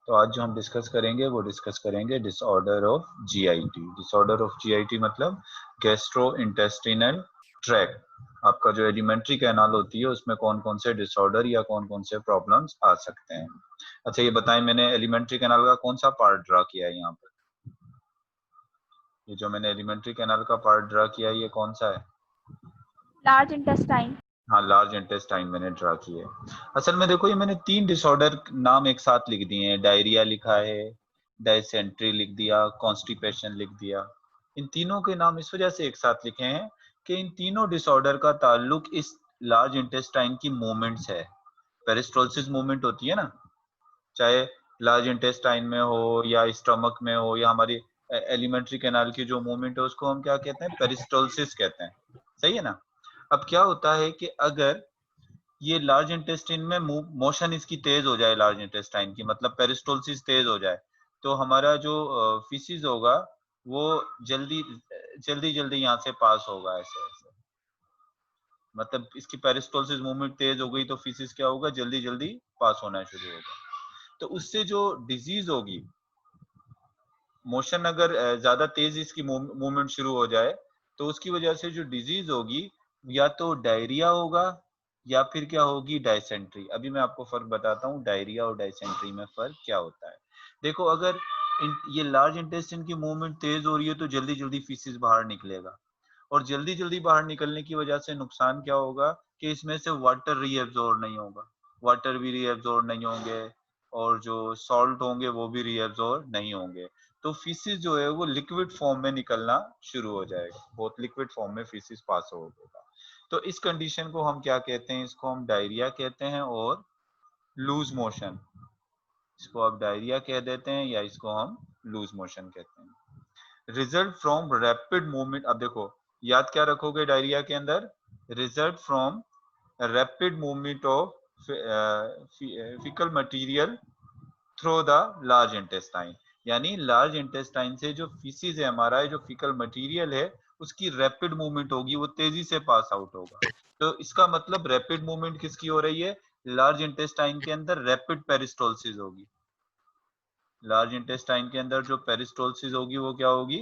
तो आज जो हम डिस्कस करेंगे वो डिस्कस करेंगे disorder of GIT. Disorder of GIT मतलब गैस्ट्रो इंटेस्टिनल ट्रैक्ट। आपका जो एलिमेंट्री कैनाल होती है उसमें कौन कौन से डिसऑर्डर या कौन कौन से प्रॉब्लम्स आ सकते हैं। अच्छा ये बताएं, मैंने एलिमेंट्री कैनाल का कौन सा पार्ट ड्रा किया है यहाँ पर? ये जो मैंने एलिमेंट्री कैनाल का पार्ट ड्रा किया है ये कौन सा है? Large intestine. हाँ, लार्ज इंटेस्टाइन मैंने ड्रा किए। असल में देखो, ये मैंने 3 डिसऑर्डर नाम एक साथ लिख दिए हैं। डायरिया लिखा है, डायसेंट्री लिख दिया, कॉन्स्टिपेशन लिख दिया। इन तीनों के नाम इस वजह से एक साथ लिखे हैं कि इन तीनों डिसऑर्डर का ताल्लुक इस लार्ज इंटेस्टाइन की मूवमेंट है। पेरिस्टोल्सिस मूवमेंट होती है ना, चाहे लार्ज इंटेस्टाइन में हो या स्टमक में हो या हमारी एलिमेंट्री कैनाल की जो मूवमेंट है उसको हम क्या कहते हैं? पेरिस्टोल्सिस कहते हैं। सही है ना? अब क्या होता है कि अगर ये लार्ज इंटेस्टाइन में मोशन इसकी तेज हो जाए, लार्ज इंटेस्टाइन की मतलब पेरिस्टोल्सिस तेज हो जाए, तो हमारा जो फीसिस होगा वो जल्दी जल्दी जल्दी यहाँ से पास होगा। ऐसे ऐसे मतलब इसकी पेरिस्टोल्सिस मूवमेंट तेज हो गई तो फीसिस क्या होगा? जल्दी जल्दी पास होना शुरू होगा। तो उससे जो डिजीज होगी, मोशन अगर ज्यादा तेज इसकी मूवमेंट शुरू हो जाए तो उसकी वजह से जो डिजीज होगी या तो डायरिया होगा या फिर क्या होगी? डायसेंट्री। अभी मैं आपको फर्क बताता हूँ डायरिया और डायसेंट्री में फर्क क्या होता है। देखो, अगर ये लार्ज इंटेस्टाइन की मूवमेंट तेज हो रही है तो जल्दी जल्दी फीसिस बाहर निकलेगा, और जल्दी जल्दी बाहर निकलने की वजह से नुकसान क्या होगा कि इसमें से वाटर रीएब्जॉर्ब नहीं होगा, वाटर भी रीएब्जॉर्ब नहीं होंगे और जो सॉल्ट होंगे वो भी रीएब्जॉर्ब नहीं होंगे। तो फीसिस जो है वो लिक्विड फॉर्म में निकलना शुरू हो जाएगा, बहुत लिक्विड फॉर्म में फीसिस पास होगा। तो इस कंडीशन को हम क्या कहते हैं? इसको हम डायरिया कहते हैं और लूज मोशन। इसको आप डायरिया कह देते हैं या इसको हम लूज मोशन कहते हैं। Result from rapid movement. अब देखो, याद क्या रखोगे डायरिया के अंदर? Result from rapid movement of faecal material through the large intestine. यानी लार्ज इंटेस्टाइन से जो फीसिस है हमारा, जो फीकल मटेरियल है, उसकी रैपिड मूवमेंट होगी, वो तेजी से पास आउट होगा। तो इसका मतलब रैपिड मूवमेंट किसकी हो रही है? लार्ज इंटेस्टाइन के अंदर रैपिड पेरिस्टोल्सिस होगी। लार्ज इंटेस्टाइन के अंदर जो पेरिस्टोल्सिस होगी वो क्या होगी?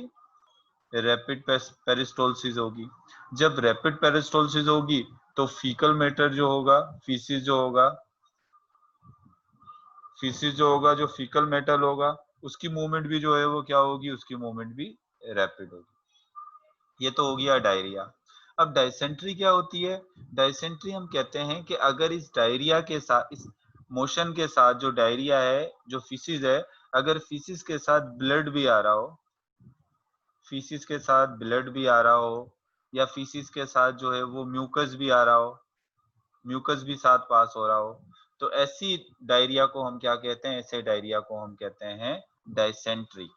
रैपिड पेरिस्टोल्सिस होगी। जब रैपिड पेरिस्टोल्सिस होगी तो फीकल मैटर जो होगा, फीसिस जो होगा, फीसिस जो होगा, जो फीकल मेटल होगा, उसकी मूवमेंट भी जो है वो क्या होगी? उसकी मूवमेंट भी रैपिड होगी। ये तो हो गया डायरिया। अब डायसेंट्री क्या होती है? डायसेंट्री हम कहते हैं कि अगर इस डायरिया के साथ, इस मोशन के साथ जो डायरिया है, जो फीसिस है, अगर फीसिस के साथ ब्लड भी आ रहा हो, फीसिस के साथ ब्लड भी आ रहा हो, या फीसिस के साथ जो है वो म्यूकस भी आ रहा हो, म्यूकस भी साथ पास हो रहा हो, तो ऐसी डायरिया को हम क्या कहते हैं? ऐसे डायरिया को हम कहते हैं डायसेंट्री।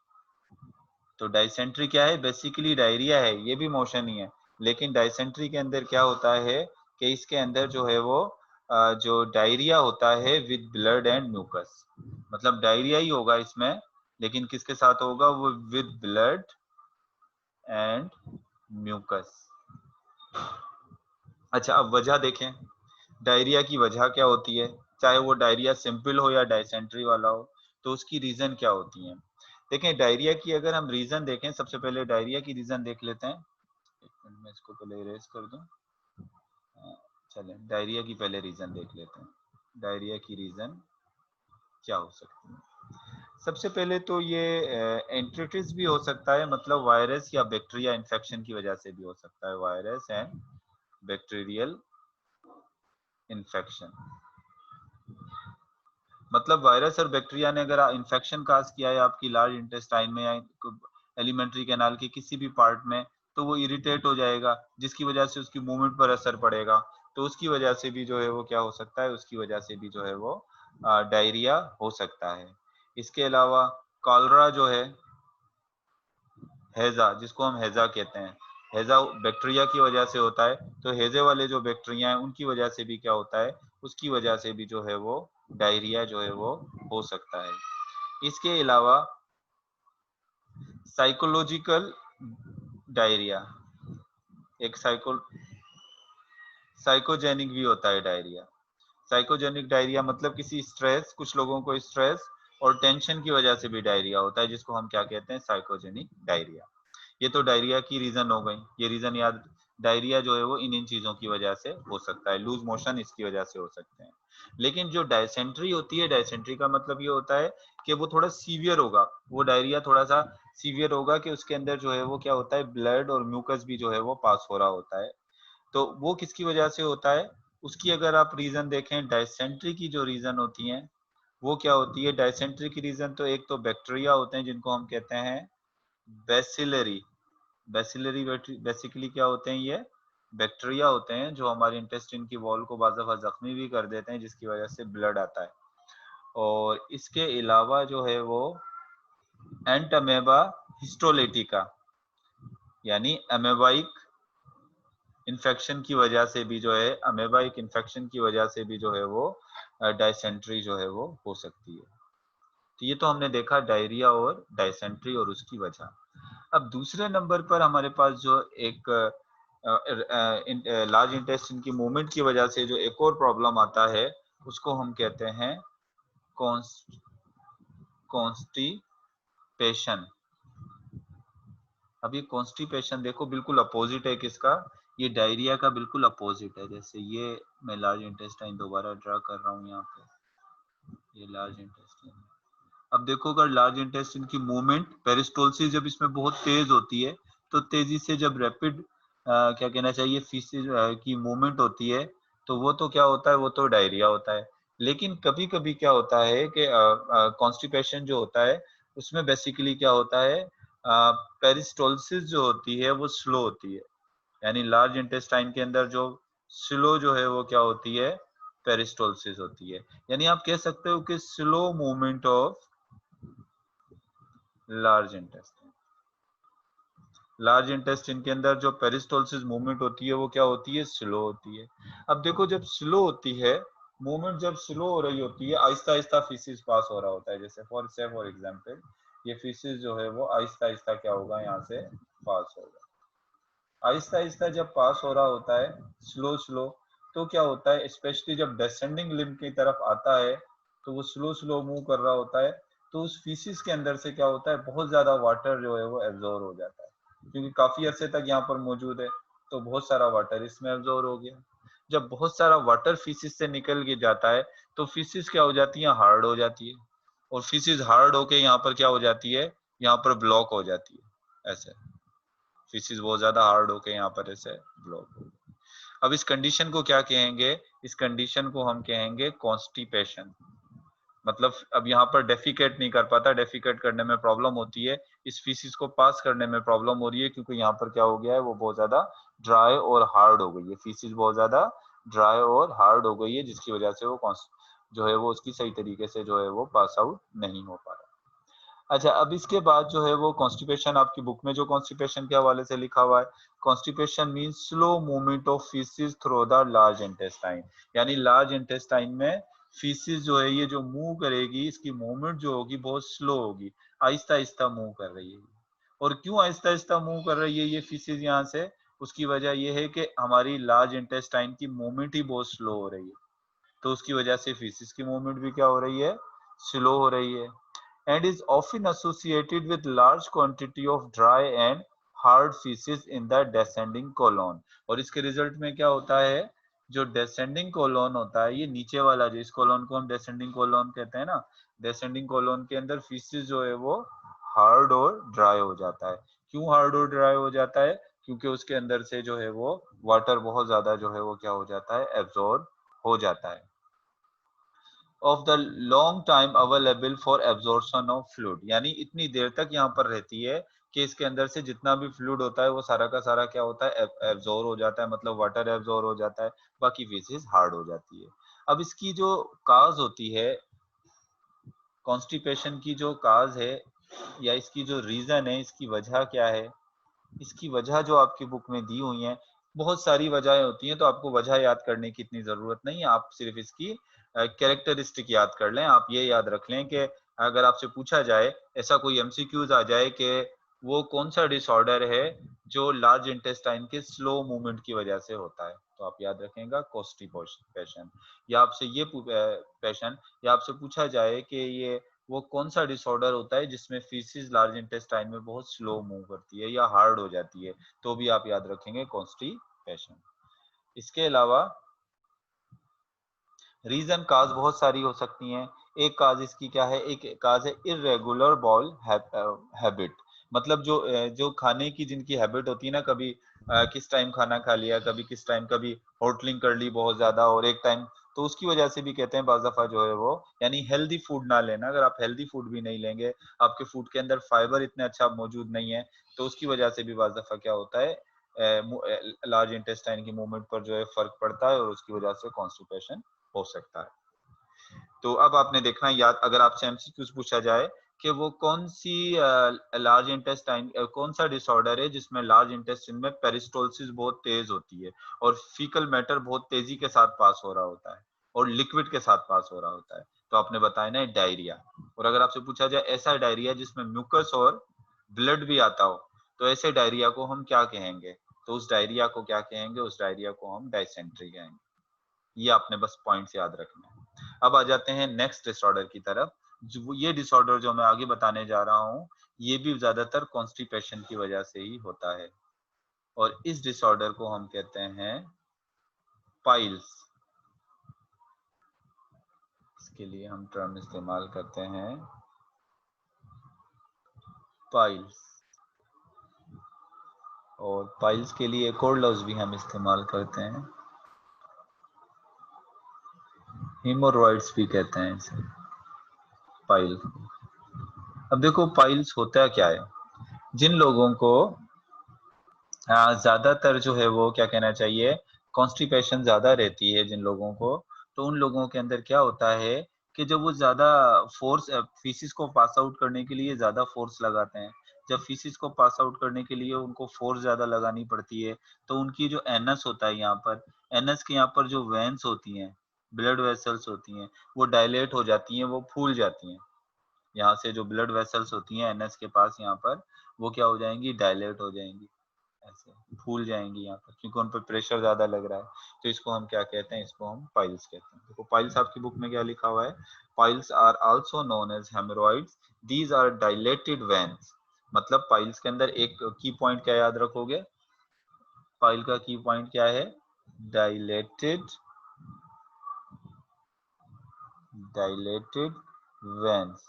तो डायसेंट्री क्या है? बेसिकली डायरिया है, ये भी मोशन ही है, लेकिन डायसेंट्री के अंदर क्या होता है कि इसके अंदर जो है वो जो डायरिया होता है विद ब्लड एंड म्यूकस। मतलब डायरिया ही होगा इसमें, लेकिन किसके साथ होगा? वो विद ब्लड एंड म्यूकस। अच्छा, अब वजह देखें, डायरिया की वजह क्या होती है? चाहे वो डायरिया सिंपल हो या डायसेंट्री वाला हो, तो उसकी रीजन क्या होती है? देखें, डायरिया की अगर हम रीजन देखें, सबसे पहले डायरिया की रीजन देख लेते हैं। एक मिनट में इसको पहले इरेज कर दूं। चलें, डायरिया की पहले रीजन देख लेते हैं। डायरिया की रीजन क्या हो सकती है? सबसे पहले तो ये एंट्रिटिस भी हो सकता है, मतलब वायरस या बैक्टीरिया इन्फेक्शन की वजह से भी हो सकता है, वायरस एंड बैक्टीरियल इन्फेक्शन। मतलब वायरस और बैक्टीरिया ने अगर इन्फेक्शन काज किया है आपकी लार्ज इंटेस्टाइन में या एलिमेंट्री कैनाल के किसी भी पार्ट में, तो वो इरिटेट हो जाएगा, जिसकी वजह से उसकी मूवमेंट पर असर पड़ेगा। तो उसकी वजह से भी जो है वो क्या हो सकता है? उसकी वजह से भी जो है वो डायरिया हो सकता है। इसके अलावा कॉलरा जो है, हैजा, जिसको हम हैजा कहते हैं, हैजा बैक्टीरिया की वजह से होता है। तो हैजे वाले जो बैक्टीरिया हैं उनकी वजह से भी क्या होता है? उसकी वजह से भी जो है वो डायरिया जो है वो हो सकता है। इसके अलावा साइकोलॉजिकल डायरिया, एक साइकोजेनिक भी होता है डायरिया। साइकोजेनिक डायरिया मतलब किसी स्ट्रेस, कुछ लोगों को स्ट्रेस और टेंशन की वजह से भी डायरिया होता है, जिसको हम क्या कहते हैं, साइकोजेनिक डायरिया। ये तो डायरिया की रीजन हो गई, ये रीजन याद। डायरिया जो है वो इन चीजों की वजह से हो सकता है, लूज मोशन इसकी वजह से हो सकते हैं। लेकिन जो डायसेंट्री होती है, डायसेंट्री का मतलब ये होता है कि वो थोड़ा सीवियर होगा, वो डायरिया थोड़ा सा सीवियर होगा कि उसके अंदर जो है वो क्या होता है, ब्लड और म्यूकस भी जो है वो पास हो रहा होता है। तो वो किसकी वजह से होता है, उसकी अगर आप रीजन देखें, डायसेंट्री की जो रीजन होती है वो क्या होती है। डायसेंट्री की रीजन तो एक तो बैक्टीरिया होते हैं जिनको हम कहते हैं बेसिलरी। बेसिलरी बेसिकली क्या होते हैं, ये बैक्टीरिया होते हैं जो हमारे इंटेस्टाइन की वॉल को बाज़ दफा जख्मी भी कर देते हैं, जिसकी वजह से ब्लड आता है। और इसके अलावा जो है वो एंटअमेबा हिस्टोलिटिका, यानी अमेबाइक इन्फेक्शन की वजह से भी जो है, अमेबाइक इन्फेक्शन की वजह से भी जो है वो डायसेंट्री जो है वो हो सकती है। तो ये तो हमने देखा डायरिया और डायसेंट्री और उसकी वजह। अब दूसरे नंबर पर हमारे पास जो एक लार्ज इंटेस्टाइन की मूवमेंट की वजह से जो एक और प्रॉब्लम आता है, उसको हम कहते हैं कॉन्स्टिपेशन। अब ये कॉन्स्टिपेशन देखो बिल्कुल अपोजिट है किसका, ये डायरिया का बिल्कुल अपोजिट है। जैसे ये मैं लार्ज इंटेस्टाइन दोबारा ड्रा कर रहा हूँ यहाँ पे, ये लार्ज इंटेस्टाइन। अब देखो अगर लार्ज इंटेस्टाइन की मूवमेंट, पेरिस्टोल्सिस जब इसमें बहुत तेज होती है, तो तेजी से जब रैपिड क्या कहना चाहिए, फीसिस की मूवमेंट होती है, तो वो तो क्या होता है, वो तो डायरिया होता है। लेकिन कभी कभी क्या होता है कि कॉन्स्टिपेशन जो होता है उसमें बेसिकली क्या होता है, पेरिस्टोल्सिस जो होती है वो स्लो होती है। यानी लार्ज इंटेस्टाइन के अंदर जो स्लो जो है वो क्या होती है, पेरिस्टोल्सिस होती है। यानी आप कह सकते हो कि slow movement of large intestine. Large intestine के अंदर जो पेरिस्टोल्सिस मूवमेंट होती है वो क्या होती है, स्लो होती है। अब देखो जब स्लो होती है मूवमेंट, जब स्लो हो रही होती है, आहिस्ता आहिस्ता फीसिस पास हो रहा होता है। जैसे फॉर एग्जांपल ये फीसिस जो है वो आहिस्ता आहिस्ता क्या होगा, यहाँ से पास होगा। आहिस्ता आहिस्ता जब पास हो रहा होता है, स्लो स्लो, तो क्या होता है, स्पेशली जब डिसेंडिंग लिम्ब की तरफ आता है, तो वो स्लो स्लो मूव कर रहा होता है। तो उस फीसिस के अंदर से क्या होता है, बहुत ज्यादा वाटर जो है वो एब्जॉर्ब हो जाता है, क्योंकि काफी अरसे तक यहाँ पर मौजूद है, तो बहुत सारा वाटर इसमें एब्जॉर्ब हो गया। जब बहुत सारा वाटर फीसिस से निकल के जाता है, तो फीसिस क्या हो जाती है, हार्ड हो जाती है। और फीसिस हार्ड होके यहाँ पर क्या हो जाती है, यहाँ पर ब्लॉक हो जाती है ऐसे। फीसिस बहुत ज्यादा हार्ड होके यहाँ पर ऐसे ब्लॉक हो गई। अब इस कंडीशन को क्या कहेंगे, इस कंडीशन को हम कहेंगे कॉन्स्टिपेशन। मतलब अब यहाँ पर डेफिकेट नहीं कर पाता, डेफिकेट करने में प्रॉब्लम होती है, इस फीसिस को पास करने में प्रॉब्लम हो रही है, क्योंकि यहाँ पर क्या हो गया है, वो बहुत ज्यादा ड्राई और हार्ड हो गई है। फीसिस बहुत ज्यादा ड्राई और हार्ड हो गई है, जिसकी वजह से वो जो है वो उसकी सही तरीके से जो है वो पास आउट नहीं हो पा रहा। अच्छा, अब इसके बाद जो है वो कॉन्स्टिपेशन, आपकी बुक में जो कॉन्स्टिपेशन के हवाले से लिखा हुआ है, constipation means slow movement of faeces through the large intestine. यानी लार्ज इंटेस्टाइन में फीसिस जो है ये जो मूव करेगी, इसकी मूवमेंट जो होगी बहुत स्लो होगी, आहिस्ता आहिस्ता मूव कर रही है। और क्यों आहिस्ता आहिस्ता मूव कर रही है ये फीसिस यहाँ से, उसकी वजह ये है कि हमारी लार्ज इंटेस्टाइन की मूवमेंट ही बहुत स्लो हो रही है, तो उसकी वजह से फीसिस की मूवमेंट भी क्या हो रही है, स्लो हो रही है। And is often associated with large quantity of dry and hard feces in the descending colon। और इसके रिजल्ट में क्या होता है, जो descending colon होता है, ये नीचे वाला जो, इस colon को हम descending colon कहते हैं ना, descending colon के अंदर feces जो है वो हार्ड और ड्राई हो जाता है। क्यों हार्ड और ड्राई हो जाता है, क्योंकि उसके अंदर से जो है वो वाटर बहुत ज्यादा जो है वो क्या हो जाता है, एब्जॉर्ब हो जाता है। Of the long time available for absorption of fluid, यानी इतनी देर तक यहाँ पर रहती है कि इसके अंदर से जितना भी फ्लूइड होता है वो सारा का सारा क्या होता है, एब्जॉर्ब हो जाता है, मतलब वाटर एब्जॉर्ब हो जाता है, बाकी फीसिस हार्ड हो जाती है। अब इसकी जो काज होती है, कॉन्स्टिपेशन की जो काज है या इसकी जो रीजन है, इसकी वजह क्या है, इसकी वजह जो आपकी बुक में दी हुई है, बहुत सारी वजहें होती हैं, तो आपको वजह याद करने की इतनी जरूरत नहीं है, आप सिर्फ इसकी कैरेक्टरिस्टिक याद कर लें। आप ये याद रख लें कि अगर आपसे पूछा जाए, ऐसा कोई एमसीक्यूज आ जाए कि वो कौन सा डिसऑर्डर है जो लार्ज इंटेस्टाइन के स्लो मूवमेंट की वजह से होता है, तो आप याद रखेंगे कॉन्स्टिपेशन। या आपसे ये पेशेंट, या आपसे पूछा जाए कि ये वो कौन सा डिसऑर्डर होता है जिसमें फीसिस लार्ज इंटेस्टाइन में बहुत स्लो मूव करती है या हार्ड हो जाती है, तो भी आप याद रखेंगे कॉन्स्टिपेशन। इसके अलावा रीजन काज बहुत सारी हो सकती हैं। एक काज इसकी क्या है, एक काज है इरेगुलर बॉल हैबिट, मतलब जो खाने की जिनकी हैबिट होती है ना, कभी किस टाइम खाना खा लिया, कभी किस टाइम, कभी होटलिंग कर ली बहुत ज्यादा और एक टाइम, तो उसकी वजह से भी कहते हैं बाज़ दफा जो है वो, यानी हेल्दी फूड ना लेना। अगर आप हेल्दी फूड भी नहीं लेंगे, आपके फूड के अंदर फाइबर इतने अच्छा मौजूद नहीं है, तो उसकी वजह से भी बाज़ दफा क्या होता है, लार्ज इंटेस्टाइन की मूवमेंट पर जो है फर्क पड़ता है और उसकी वजह से कॉन्स्टिपेशन हो सकता है। तो अब आपने देखना याद, अगर आपसे एमसीक्यूज पूछा जाए कि वो कौन सी लार्ज इंटेस्टाइन, कौन सा डिसऑर्डर है जिसमें लार्ज इंटेस्टाइन में पेरिस्टोलिसिस बहुत तेज होती है और फीकल मैटर बहुत तेजी के साथ पास हो रहा होता है और लिक्विड के साथ पास हो रहा होता है, तो आपने बताया ना डायरिया। और अगर आपसे पूछा जाए ऐसा डायरिया जिसमें म्यूकस और ब्लड भी आता हो, तो ऐसे डायरिया को हम क्या कहेंगे, तो उस डायरिया को क्या कहेंगे, उस डायरिया को हम डायसेंट्री कहेंगे। ये आपने बस पॉइंट्स याद रखना है। अब आ जाते हैं नेक्स्ट डिसऑर्डर की तरफ। जो ये डिसऑर्डर जो मैं आगे बताने जा रहा हूँ, ये भी ज्यादातर कॉन्स्टिपेशन की वजह से ही होता है और इस डिसऑर्डर को हम कहते हैं पाइल्स। इसके लिए हम टर्म इस्तेमाल करते हैं पाइल्स, और पाइल्स के लिए एक और लफ्ज भी हम इस्तेमाल करते हैं, हेमोरॉइड्स भी कहते हैं इसे, पाइल। अब देखो पाइल्स होता क्या है, जिन लोगों को ज्यादातर जो है वो क्या कहना चाहिए, कॉन्स्टिपेशन ज्यादा रहती है जिन लोगों को, तो उन लोगों के अंदर क्या होता है कि जब वो ज्यादा फोर्स फीसिस को पास आउट करने के लिए ज्यादा फोर्स लगाते हैं, जब फीसिस को पास आउट करने के लिए उनको फोर्स ज्यादा लगानी पड़ती है, तो उनकी जो एनस होता है यहाँ पर, एनस के यहाँ पर जो वेन्स होती हैं, ब्लड वेसल्स होती हैं, वो डायलेट हो जाती हैं, वो फूल जाती हैं। यहाँ से जो ब्लड वेसल्स होती हैं एनएस के पास यहाँ पर, वो क्या हो जाएंगी, डायलेट हो जाएंगी, ऐसे फूल जाएंगी यहाँ पर, क्योंकि उन पर प्रेशर ज्यादा लग रहा है। तो इसको हम क्या कहते हैं, इसको हम पाइल्स कहते हैं। देखो पाइल्स आपकी बुक में क्या लिखा हुआ है, piles are also known as haemorrhoids, these are dilated veins. मतलब पाइल्स के अंदर एक की पॉइंट क्या याद रखोगे, पाइल का की पॉइंट क्या है, dilated, dilated veins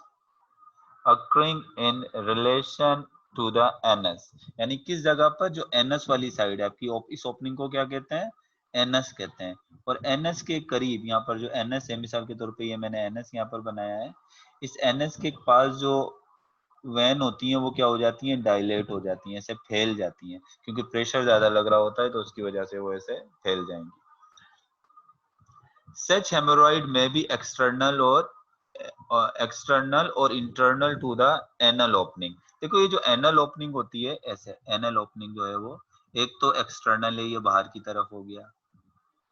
occurring in relation to the anus, यानी किस जगह पर, जो एनस वाली साइड है आपकी, इस ओपनिंग को क्या कहते हैं, एनस कहते हैं। और एनस के करीब यहाँ पर जो एनस है, मिसाल के तौर पे ये मैंने एनस यहाँ पर बनाया है, इस एनस के पास जो वेन होती हैं वो क्या हो जाती हैं, डायलेट हो जाती हैं, ऐसे फैल जाती हैं, क्योंकि प्रेशर ज्यादा लग रहा होता है तो उसकी वजह से वो ऐसे फैल जाएंगी। Such hemorrhoid may be external और internal to the anal opening. देखो ये जो एनल ओपनिंग होती है, ऐसे एनल ओपनिंग जो है वो एक तो एक्सटर्नल है, ये बाहर की तरफ हो गया,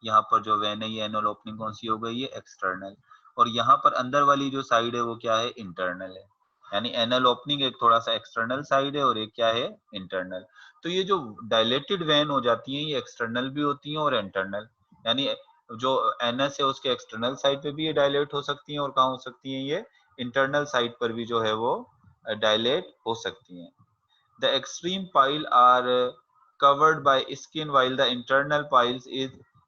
यहाँ पर जो वेन है ये एनल ओपनिंग कौन सी हो गई, ये एक्सटर्नल, और यहाँ पर अंदर वाली जो साइड है वो क्या है, इंटरनल है। यानी एनल ओपनिंग एक थोड़ा सा एक्सटर्नल साइड है और एक क्या है, इंटरनल। तो ये जो डायलेटेड वेन हो जाती है ये एक्सटर्नल भी होती है और इंटरनल, यानी जो एनएस है उसके एक्सटर्नल साइड पे भी ये डायलेट हो सकती हैं और कहाँ हो सकती हैं, ये इंटरनल साइड पर भी जो है वो डायलेट हो सकती हैं। The extreme pile are covered by skin while the internal piles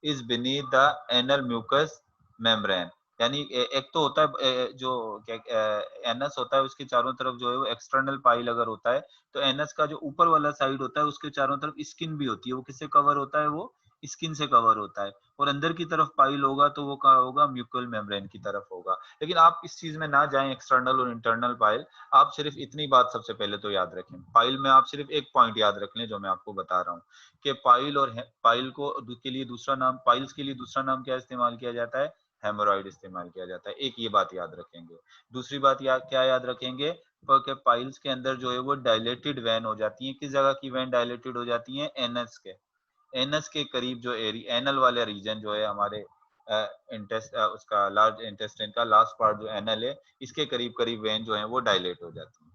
is beneath the anal mucous membrane। यानी एक तो होता है जो एनस होता है उसके चारों तरफ जो है वो एक्सटर्नल पाइल अगर होता है, तो एनस का जो ऊपर वाला साइड होता है उसके चारों तरफ स्किन भी होती है, वो किससे कवर होता है, वो स्किन से कवर होता है। और अंदर की तरफ पाइल होगा तो वो कहाँ होगा, म्यूकल मेम्ब्रेन की तरफ होगा। लेकिन आप इस चीज में ना जाएं एक्सटर्नल और इंटरनल पाइल, आप सिर्फ इतनी बात सबसे पहले तो याद रखें, पाइल में आप सिर्फ एक पॉइंट याद रख लें जो मैं आपको बता रहा हूँ, कि पाइल और पाइल को के लिए दूसरा नाम, पाइल्स के लिए दूसरा नाम क्या इस्तेमाल किया जाता है, हेमोरॉइड इस्तेमाल किया जाता है। एक ये बात याद रखेंगे। दूसरी बात क्या याद रखेंगे, कि पाइल्स के अंदर जो है वो डायलेटेड वेन हो जाती है। किस जगह की वेन डायलेटेड हो जाती है, एनस के, एनस के करीब जो एनल वाले रीजन जो है हमारे उसका लार्ज इंटेस्टाइन का लास्ट पार्ट जो एनल है, इसके करीब करीब वेन जो है वो डायलेट हो जाती है।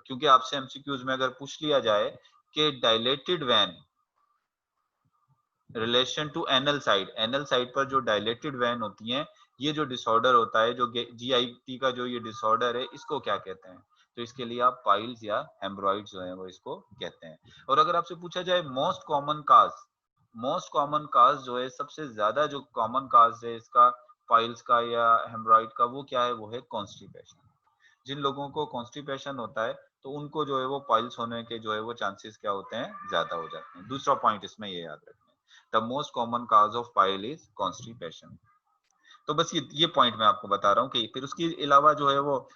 क्योंकि आपसे एमसीक्यूज में अगर पूछ लिया जाए कि dilated vein relation to anal side, anal side पर जो डायलेटेड वेन होती हैं ये जो डिसऑर्डर होता है, जो GIT का जो ये डिसऑर्डर है, इसको क्या कहते हैं? तो इसके लिए आप पाइल्स या हेमरॉइड्स जो है वो इसको कहते हैं। और अगर आपसे पूछा जाए मोस्ट कॉमन काज जो है, सबसे ज्यादा जो कॉमन काज है इसका पाइल्स का या हेमरॉइड का, वो क्या है? वो है कॉन्स्टिपेशन। जिन लोगों को कॉन्स्टिपेशन होता है तो उनको जो है वो पाइल्स होने के जो है वो चांसेस क्या होते हैं? ज्यादा हो जाते हैं। दूसरा पॉइंट इसमें ये याद रखना है, the most common cause of pile is constipation. तो बस ये पॉइंट मैं आपको बता रहा हूँ कि फिर उसके अलावा जो है वो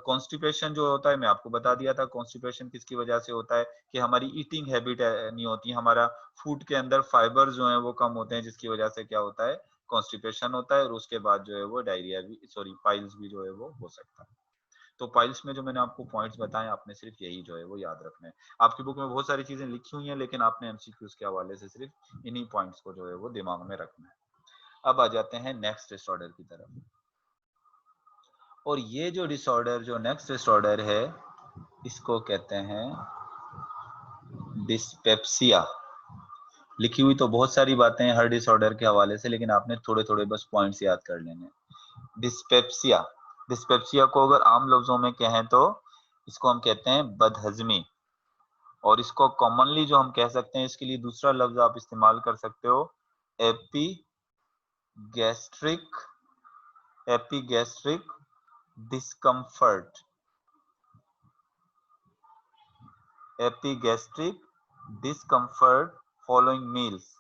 कॉन्स्टिपेशन जो होता है, मैं आपको बता दिया था कॉन्स्टिपेशन किसकी वजह से होता है, कि हमारी ईटिंग हैबिट नहीं होती, हमारा फूड के अंदर फाइबर जो है वो कम होते हैं, जिसकी वजह से क्या होता है? कॉन्स्टिपेशन होता है। और उसके बाद जो है वो डायरिया भी, सॉरी, पाइल्स भी जो है वो हो सकता है। तो पाइल्स में जो मैंने आपको पॉइंट्स बताए, आपने सिर्फ यही जो है वो याद रखना है। आपकी बुक में बहुत सारी चीजें लिखी हुई हैं, लेकिन आपने एमसीक्यूज के हवाले से सिर्फ इन्हीं पॉइंट्स को जो है वो दिमाग में रखना है। अब आ जाते हैं नेक्स्ट डिसऑर्डर की तरफ। और ये जो डिसऑर्डर, जो नेक्स्ट डिसऑर्डर है, इसको कहते हैं डिस्पेप्सिया। लिखी हुई तो बहुत सारी बातें हैं हर डिसऑर्डर के हवाले से, लेकिन आपने थोड़े थोड़े बस पॉइंट्स याद कर लेने। डिस्पेप्सिया, डिस्पेप्सिया को अगर आम लफ्जों में कहें तो इसको हम कहते हैं बदहजमी। और इसको कॉमनली जो हम कह सकते हैं, इसके लिए दूसरा लफ्ज आप इस्तेमाल कर सकते हो, epigastric, epigastric discomfort, epigastric discomfort following meals.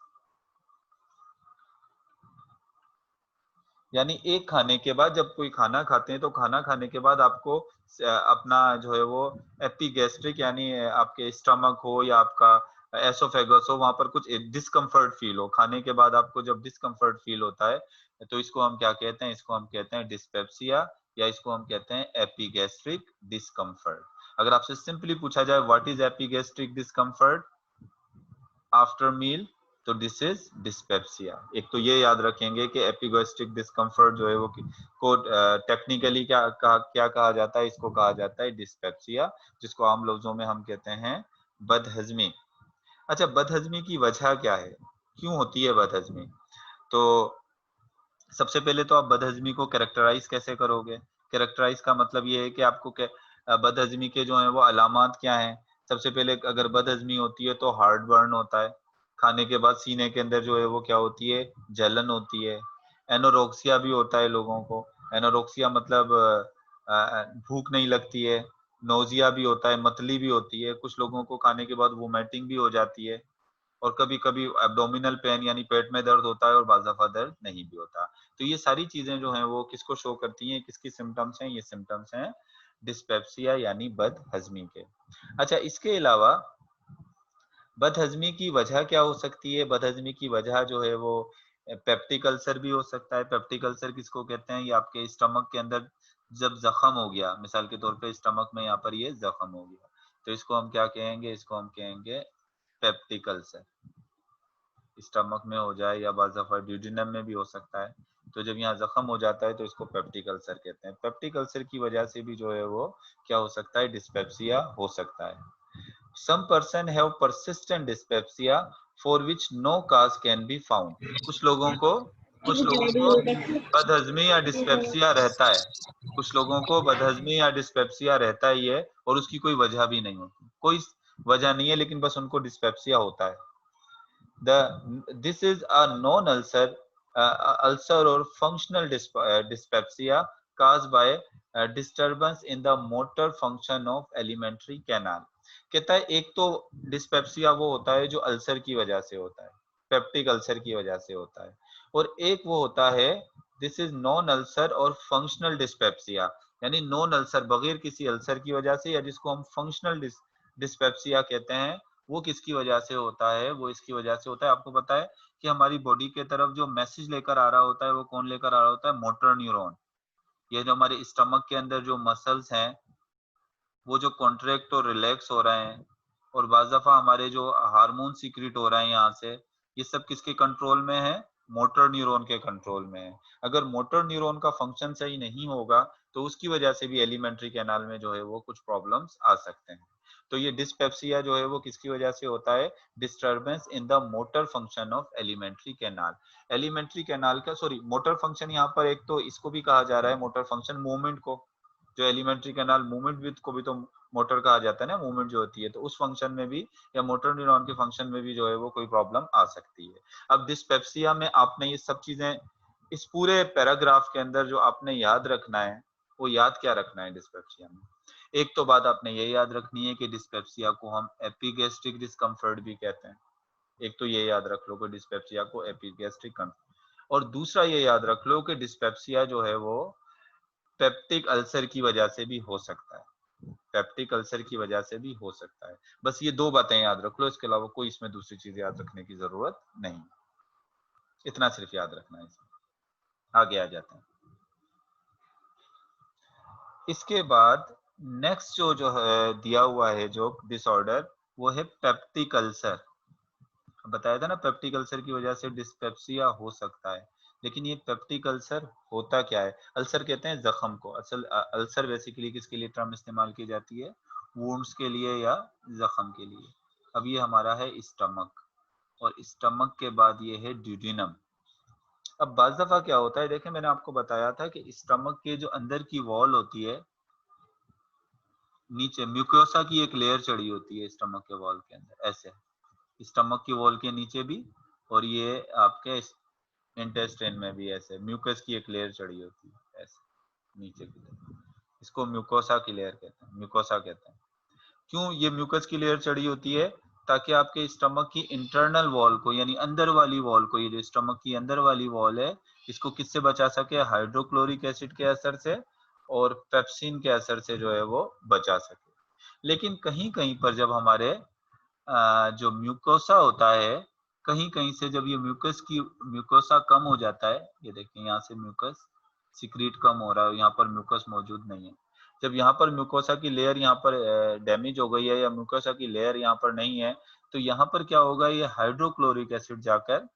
यानी एक खाने के बाद, जब कोई खाना खाते हैं तो खाना खाने के बाद आपको अपना जो है वो एपीगैस्ट्रिक, यानी आपके स्टमक हो या आपका एसोफेगस हो, वहां पर कुछ डिस्कम्फर्ट फील हो। खाने के बाद आपको जब डिस्कम्फर्ट फील होता है तो इसको हम क्या कहते हैं? इसको हम कहते हैं डिस्पेप्सिया, या इसको हम कहते हैं एपीगैस्ट्रिक डिस्कम्फर्ट। अगर आपसे सिंपली पूछा जाए what is epigastric discomfort after meal, तो दिस इज डिस्पेप्सिया। एक तो ये याद रखेंगे कि एपिगैस्ट्रिक डिस्कम्फर्ट जो है वो को टेक्निकली क्या कहा जाता है? इसको कहा जाता है डिस्पेप्सिया, जिसको आम लफ्जों में हम कहते हैं बदहजमी। अच्छा, बदहजमी की वजह क्या है? क्यों होती है बदहजमी? तो सबसे पहले तो आप बदहजमी को कैरेक्टराइज कैसे करोगे? कैरेक्टराइज का मतलब ये है कि आपको बदहजमी के जो है वो अलामात क्या हैं। सबसे पहले अगर बदहजमी होती है तो हार्ट बर्न होता है, खाने के बाद सीने के अंदर जो है वो क्या होती है? जलन होती है। एनोरेक्सिया भी होता है लोगों को। एनोरेक्सिया मतलब भूख नहीं लगती है। नोजिया भी होता है, मतली भी होती है, कुछ लोगों को खाने के बाद वोमिटिंग भी हो जाती है। और कभी कभी एब्डोमिनल पेन यानी पेट में दर्द होता है, और बाज़ दफा दर्द नहीं भी होता। तो ये सारी चीजें जो हैं वो किसको शो करती हैं? किसकी सिम्टम्स हैं? ये सिम्टम्स हैं डिस्पेप्सिया यानी बदहजमी के। अच्छा, इसके अलावा बदहजमी की वजह क्या हो सकती है? बदहजमी की वजह जो है वो पेप्टिक अल्सर भी हो सकता है। पेप्टिक अल्सर किसको कहते हैं? ये आपके स्टमक के अंदर जब जख्म हो गया, मिसाल के तौर पे स्टमक में यहाँ पर ये जख्म हो गया, तो इसको हम क्या कहेंगे? इसको हम कहेंगे पेप्टिक अल्सर। स्टमक में हो जाए या बाज़ दफा ड्यूडेनम में भी हो सकता है। तो जब यहाँ जख्म हो जाता है तो इसको पेप्टिक अल्सर कहते हैं। पेप्टिक अल्सर की वजह से भी जो है वो क्या हो सकता है? डिस्पेप्सिया हो सकता है। Some person have persistent dyspepsia for which no cause can be found. कुछ लोगों को बदहजमी या डिस्पेप्सिया रहता है। कुछ लोगों को बदहजमी या डिस्पेप्सिया रहता ही है और उसकी कोई वजह भी नहीं होती, कोई वजह नहीं है, लेकिन बस उनको डिस्पेप्सिया होता है। This is a non-ulcer ulcer or functional dyspepsia caused by disturbance in the motor function of alimentary canal। कहता है एक तो डिस्पेप्सिया वो होता है जो अल्सर की वजह से होता है, पेप्टिक अल्सर की वजह से होता है, और एक वो होता है दिस इज नॉन अल्सर और फंक्शनल डिस्पेप्सिया, यानी नॉन अल्सर बगैर किसी अल्सर की वजह से, या जिसको हम फंक्शनल डिस्पेप्सिया कहते हैं। वो किसकी वजह से होता है? वो इसकी वजह से होता है, आपको पता है कि हमारी बॉडी के तरफ जो मैसेज लेकर आ रहा होता है वो कौन लेकर आ रहा होता है? Motor neuron. ये जो हमारे स्टमक के अंदर जो मसल्स हैं वो जो कॉन्ट्रैक्ट और रिलैक्स हो रहे हैं, और बाज़ दफा हमारे जो हार्मोन सीक्रेट हो रहे हैं यहाँ से, ये सब किसके कंट्रोल में है? मोटर न्यूरॉन के कंट्रोल में है। अगर मोटर न्यूरॉन का फंक्शन सही नहीं होगा तो उसकी वजह से भी एलिमेंट्री कैनाल में जो है वो कुछ प्रॉब्लम्स आ सकते हैं। तो ये डिस्पेप्सिया जो है वो किसकी वजह से होता है? Disturbance in the motor function of alimentary canal. Alimentary canal का सॉरी मोटर फंक्शन यहाँ पर एक तो इसको भी कहा जा रहा है मोटर फंक्शन, मूवमेंट को, जो एलिमेंट्री कैनाल मूवमेंट विद को भी तो मोटर कहा जाता है ना, मूवमेंट जो होती है, तो उस फंक्शन में भी या मोटर न्यूरॉन के फंक्शन में भी जो है वो कोई प्रॉब्लम आ सकती है। अब डिस्पेप्सिया में आपने ये सब चीजें इस पूरे पैराग्राफ के अंदर जो आपने याद रखना है, वो याद क्या रखना है डिस्पेप्सिया में? एक तो बात आपने ये याद रखनी है कि डिस्पेप्सिया को हम एपिगैस्ट्रिक डिस्कम्फर्ट भी कहते हैं। एक तो ये याद रख लो कि डिस्पेप्सिया को एपिगैस्ट्रिक, और दूसरा ये याद रख लो कि डिस्पेप्सिया जो है वो पेप्टिक अल्सर की वजह से भी हो सकता है। पेप्टिक अल्सर की वजह से भी हो सकता है। बस ये दो बातें याद रख लो, इसके अलावा कोई इसमें दूसरी चीज याद रखने की जरूरत नहीं, इतना सिर्फ याद रखना है। इसमें आगे आ जाते हैं। इसके बाद नेक्स्ट जो है दिया हुआ है जो डिसऑर्डर, वो है पेप्टिक अल्सर। बताया था ना पेप्टिक अल्सर की वजह से डिस्पेप्सिया हो सकता है, लेकिन ये पेप्टिक अल्सर होता क्या है? अल्सर कहते हैं जख्म को। असल अल्सर बेसिकली किसके लिए टर्म इस्तेमाल की जाती है? वुंड्स के लिए या जख्म के लिए। अब ये हमारा है स्टमक, और स्टमक के बाद ये है ड्यूडिनम। अब बाज दफा क्या होता है, देखें मैंने आपको बताया था कि स्टमक के जो अंदर की वॉल होती है, नीचे म्यूकोसा की एक लेयर चढ़ी होती है स्टमक के वॉल के अंदर, ऐसे स्टमक की वॉल के नीचे भी, और ये आपके इंटेस्टाइन में भी ऐसे म्यूकस की एक लेयर चढ़ी होती है ऐसे नीचे की तरफ। इसको म्यूकोसा की लेयर कहते हैं, म्यूकोसा कहते हैं। क्यों ये म्यूकस की लेयर चढ़ी होती है? ताकि आपके स्टमक की इंटरनल वॉल को, यानी अंदर वाली वॉल को, ये जो स्टमक की अंदर वाली वॉल है, इसको किससे बचा सके? हाइड्रोक्लोरिक एसिड के असर से और पेप्सिन के असर से जो है वो बचा सके। लेकिन कहीं कहीं पर जब हमारे जो म्यूकोसा होता है, कहीं कहीं से जब ये म्यूकोसा कम हो जाता है, ये देखिए यहाँ से म्यूकस सिक्रीट कम हो रहा है, यहाँ पर म्यूकस मौजूद नहीं है। जब यहाँ पर म्यूकोसा की लेयर यहाँ पर डैमेज हो गई है या म्यूकोसा की लेयर यहाँ पर नहीं है, तो यहाँ पर क्या होगा? ये हाइड्रोक्लोरिक एसिड जाकर,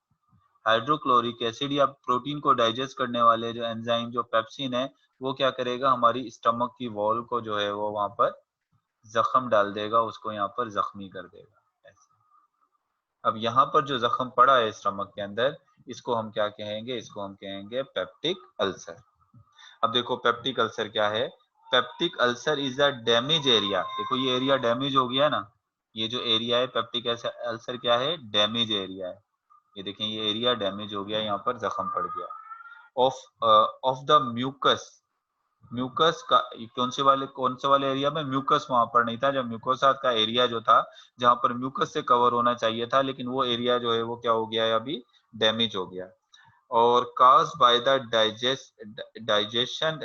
हाइड्रोक्लोरिक एसिड या प्रोटीन को डाइजेस्ट करने वाले जो एंजाइम जो पेप्सिन है, वो क्या करेगा? हमारी स्टमक की वॉल को जो है वो वहां पर जख्म डाल देगा, उसको यहाँ पर जख्मी कर देगा ऐसे। अब यहाँ पर जो जख्म पड़ा है स्टमक के अंदर, इसको हम क्या कहेंगे? इसको हम कहेंगे पेप्टिक अल्सर। अब देखो पेप्टिक अल्सर क्या है? Peptic ulcer is a damage area. देखो ये एरिया डैमेज हो गया ना, ये जो एरिया है पेप्टिक अल्सर क्या है? डैमेज एरिया है। ये देखें ये एरिया डैमेज हो गया, यहाँ पर जख्म पड़ गया। Of of the mucus, mucus का कौन से वाले एरिया में? म्यूकस वहां पर नहीं था, जब म्यूकोसा का एरिया जो था जहां पर म्यूकस से कवर होना चाहिए था, लेकिन वो एरिया जो है वो क्या हो गया है? अभी डैमेज हो गया। और caused by the digestive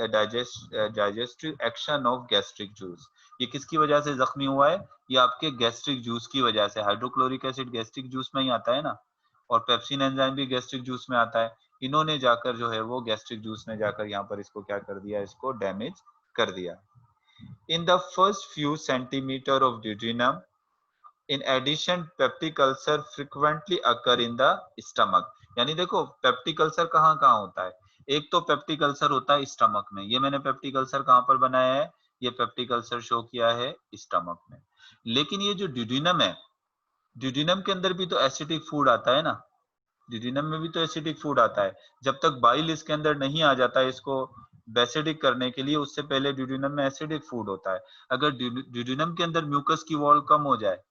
action of gastric juice। ये किसकी वजह से जख्मी हुआ है? ये आपके गैस्ट्रिक जूस की वजह से। हाइड्रोक्लोरिक एसिड गैस्ट्रिक जूस में ही आता है ना, और पेप्सिन एंजाइम भी गैस्ट्रिक जूस में आता है। इन्होंने जाकर जो है वो गैस्ट्रिक जूस ने जाकर यहाँ पर इसको क्या कर दिया? इसको डैमेज कर दिया। In the first few centimetre of duodenum, in addition peptic ulcer frequently occur in the stomach. यानी देखो पेप्टिक अल्सर कहाँ कहाँ होता है? एक तो पेप्टिक अल्सर होता है स्टमक में। ये मैंने पेप्टिक अल्सर कहाँ पर बनाया है? ये पेप्टिक अल्सर शो किया है स्टमक में। लेकिन ये जो ड्यूडिनम है, ड्यूडिनम के अंदर भी तो एसिडिक फूड आता है ना, ड्यूडिनम में भी तो एसिडिक फूड आता है। जब तक बाइल इसके अंदर नहीं आ जाता है इसको बेसिडिक करने के लिए, उससे पहले ड्यूडिनम में एसिडिक फूड होता है। अगर ड्यूडिनम के अंदर म्यूकस की वॉल कम हो जाए,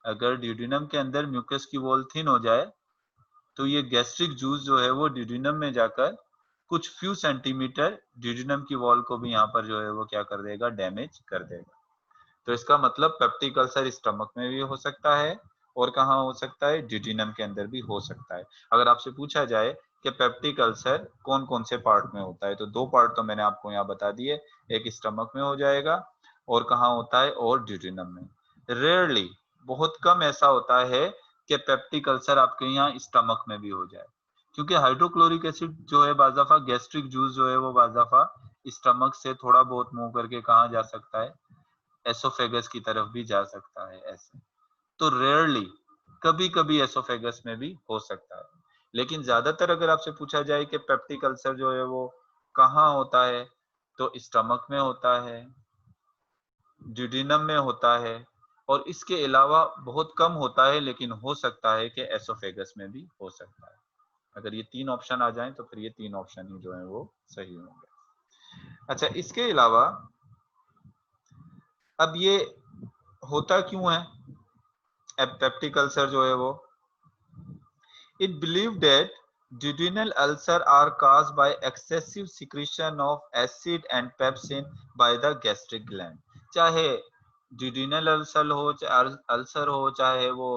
अगर ड्यूडिनम के अंदर म्यूकस की वॉल थिन हो जाए, तो ये गैस्ट्रिक जूस जो है वो ड्यूडिनम में जाकर कुछ फ्यू सेंटीमीटर ड्यूडिनम की वॉल को भी यहाँ पर जो है वो क्या कर देगा? डैमेज कर देगा। तो इसका मतलब पेप्टिक अल्सर स्टमक में भी हो सकता है, और कहाँ हो सकता है? ड्यूडिनम के अंदर भी हो सकता है। अगर आपसे पूछा जाए कि पेप्टिक अल्सर कौन कौन से पार्ट में होता है, तो दो पार्ट तो मैंने आपको यहाँ बता दिए, एक स्टमक में हो जाएगा, और कहाँ होता है? और ड्यूडिनम में। रेयरली, बहुत कम ऐसा होता है कि पेप्टिक अल्सर आपके यहाँ स्टमक में भी हो जाए, क्योंकि हाइड्रोक्लोरिक एसिड जो है बाज़ दफा गैस्ट्रिक जूस जो है वो बाज़ दफा स्टमक से थोड़ा बहुत मूव करके कहाँ जा सकता है? एसोफेगस की तरफ भी जा सकता है ऐसे। तो रेयरली, कभी कभी एसोफेगस में भी हो सकता है। लेकिन ज्यादातर अगर आपसे पूछा जाए कि पेप्टिक अल्सर जो है वो कहाँ होता है, तो स्टमक में होता है, ड्यूडेनम में होता है, और इसके अलावा बहुत कम होता है, लेकिन हो सकता है कि एसोफेगस में भी हो सकता है। अगर ये 3 ऑप्शन आ जाएं तो फिर ये 3 ऑप्शन ही जो है वो सही होंगे। अच्छा, इसके अलावा अब ये होता क्यों है पेप्टिक अल्सर जो है वो, it believed that duodenal ulcer are caused by excessive secretion of acid and pepsin by the gastric gland। चाहे duodenal अल्सर हो, चाहे अल्सर हो, चाहे वो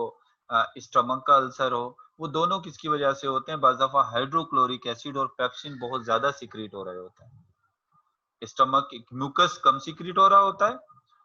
स्टमक का अल्सर हो, वो दोनों किसकी वजह से होते हैं? बाज़ दफा हाइड्रोक्लोरिक एसिड और पेप्सिन बहुत ज्यादा सीक्रेट हो रहे होते हैं। स्टमक म्यूकस कम सीक्रेट हो रहा होता है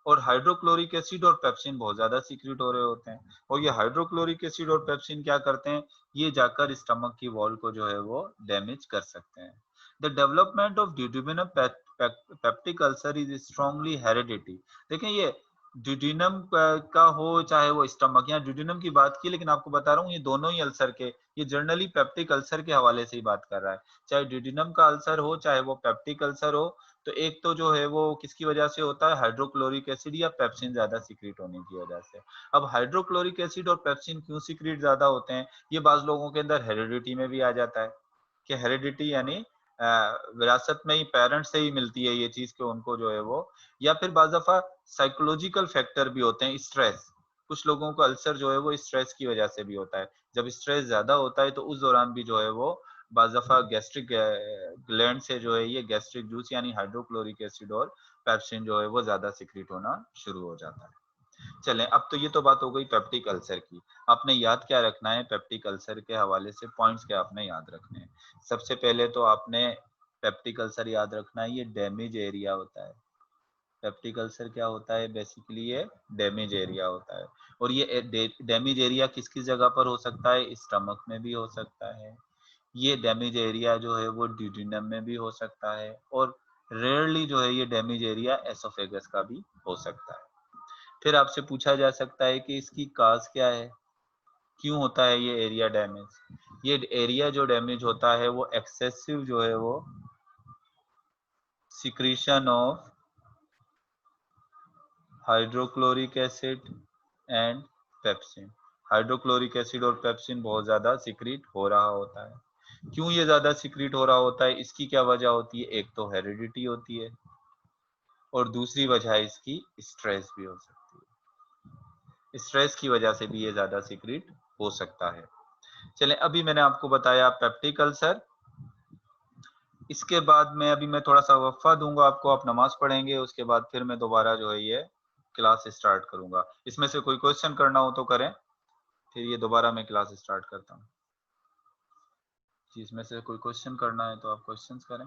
और हाइड्रोक्लोरिक एसिड और पेप्सिन बहुत ज्यादा सीक्रेट हो रहे होते हैं, और ये हाइड्रोक्लोरिक एसिड और पेप्सिन क्या करते हैं? ये जाकर स्टमक की वॉल को जो है वो डैमेज कर सकते हैं। The development of duodenum peptic ulcer is strongly heredity. देखें, ये ड्यूडेनम का हो चाहे वो स्टमक, या ड्यूडेनम की बात की, लेकिन आपको बता रहा हूँ ये दोनों ही अल्सर के, ये जनरली पेप्टिक अल्सर के हवाले से ही बात कर रहा है। चाहे ड्यूडेनम का अल्सर हो चाहे वो पेप्टिक अल्सर हो, तो एक तो जो है वो किसकी वजह से होता है? हाइड्रोक्लोरिक एसिड या पेप्सिन ज्यादा सीक्रेट होने की वजह से। अब हाइड्रोक्लोरिक एसिड और पेप्सिन क्यों सीक्रेट ज्यादा होते हैं? ये बाज लोगों के अंदर हेरिडिटी में भी आ जाता है कि हेरिडिटी यानी विरासत में ही, पेरेंट्स से ही मिलती है ये चीज कि उनको जो है वो, या फिर बाज दफा साइकोलॉजिकल फैक्टर भी होते हैं, स्ट्रेस। कुछ लोगों को अल्सर जो है वो स्ट्रेस की वजह से भी होता है। जब स्ट्रेस ज्यादा होता है तो उस दौरान भी जो है वो बाज़ दफा गैस्ट्रिक ग्लैंड से जो है ये गैस्ट्रिक जूस यानी हाइड्रोक्लोरिक एसिड और पेप्सिन जो है वो ज्यादा सीक्रेट होना शुरू हो जाता है। चलें, अब तो ये तो बात हो गई पेप्टिक अल्सर की। आपने याद क्या रखना है पेप्टिक अल्सर के हवाले से? पॉइंट्स क्या आपने याद रखने हैं? सबसे पहले तो आपने पेप्टिक अल्सर याद रखना है, ये डैमेज एरिया होता है। पेप्टिक अल्सर क्या होता है? बेसिकली ये डैमेज एरिया होता है, और ये डैमेज एरिया किस किस जगह पर हो सकता है? स्टमक में भी हो सकता है, ये डैमेज एरिया जो है वो ड्यूडेनम में भी हो सकता है, और रेयरली जो है ये डैमेज एरिया एसोफेगस का भी हो सकता है। फिर आपसे पूछा जा सकता है कि इसकी काज क्या है, क्यों होता है ये एरिया डैमेज? ये एरिया जो डैमेज होता है वो एक्सेसिव जो है वो secretion of hydrochloric acid and pepsin. Hydrochloric acid और पेप्सिन बहुत ज्यादा सीक्रेट हो रहा होता है। क्यों ये ज्यादा सीक्रेट हो रहा होता है? इसकी क्या वजह होती है? एक तो हेरिडिटी होती है, और दूसरी वजह इसकी स्ट्रेस भी हो सकती है। स्ट्रेस की वजह से भी ये ज्यादा सीक्रेट हो सकता है। चलें, अभी मैंने आपको बताया पेप्टिक अल्सर। इसके बाद में अभी मैं थोड़ा सा वक्फा दूंगा आपको, आप नमाज पढ़ेंगे, उसके बाद फिर मैं दोबारा जो है ये क्लास स्टार्ट करूंगा। इसमें से कोई क्वेश्चन करना हो तो करें, फिर ये दोबारा मैं क्लास स्टार्ट करता हूँ। इसमें से कोई क्वेश्चन करना है तो आप क्वेश्चंस करें।